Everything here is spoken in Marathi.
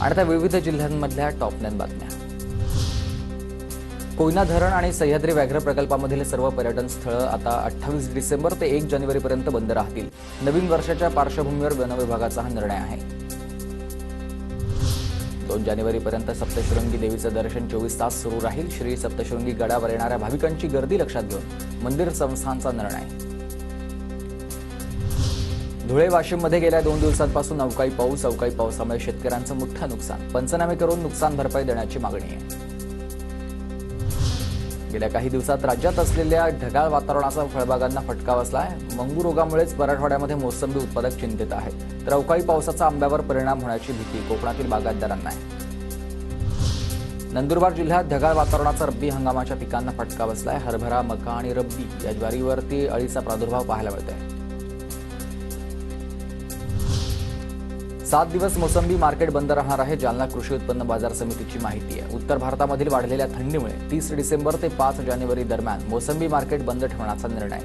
आणि त्या विविध जिल्ह्यांमधल्या टॉप 9 बातम्या। कोयना धरण आणि सह्याद्री व्याघ्र प्रकल्पामधील सर्व पर्यटन स्थळं आता 28 डिसेंबर ते 1 जानेवारीपर्यंत बंद राहतील। नवीन वर्षाच्या पार्श्वभूमीवर वन विभागाचा हा निर्णय आहे। 2 जानेवारीपर्यंत सप्तशृंगी देवीचं दर्शन 24 तास सुरू राहील। श्री सप्तशृंगी गडावर येणाऱ्या भाविकांची गर्दी लक्षात घेऊन मंदिर संस्थानचा निर्णय। धुळे वाशिममध्ये गेल्या 2 दिवसांपासून अवकाळी पावसामुळे शेतकऱ्यांचं मोठं नुकसान। पंचनामे करून नुकसान भरपाई देण्याची मागणी आहे। गेल्या काही दिवसात राज्यात असलेल्या ढगाळ वातावरणाचा फळबागांना फटका बसलाय। मंगू रोगामुळेच मराठवाड्यामध्ये मोसंबी उत्पादक चिंतित आहेत, तर अवकाळी पावसाचा आंब्यावर परिणाम होण्याची भीती कोकणातील बागायतदारांना आहे। नंदुरबार जिल्ह्यात ढगाळ वातावरणाचा रब्बी हंगामाच्या पिकांना फटका बसलाय। हरभरा, मका आणि रब्बी या ज्वारीवरती अळीचा प्रादुर्भाव पाहायला मिळतोय। 7 दिवस मोसंबी मार्केट बंद राहणार आहे। जालना कृषी उत्पन्न बाजार समितीची माहिती आहे। उत्तर भारतामधील वाढलेल्या थंडीमुळे 30 डिसेंबर ते 5 जानेवारी दरम्यान मोसंबी मार्केट बंद ठेवण्याचा निर्णय